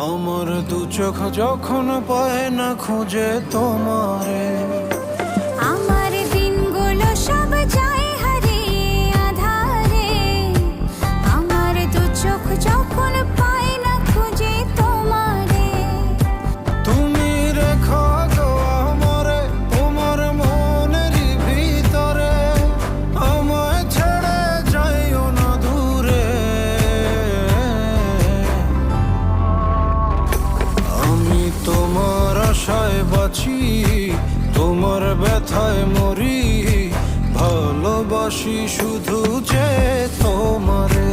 আমার দু চোখ যখন পায় না খুঁজে তোমারে, আমার দিনগুলো সব যায় হারিয়ে আঁধারে। আমার দু চোখ যখন পায় না খুঁজে তোমারে। তুমি রেখো গো আমারে তোমার মনেরই ভিতরে, আমায় ছেড়ে যাইও না দূরে। আমি তোমার আশায় বাঁচি, তোমার ব্যথায় মরি, ভালোবাসি শুধু যে তোমারে।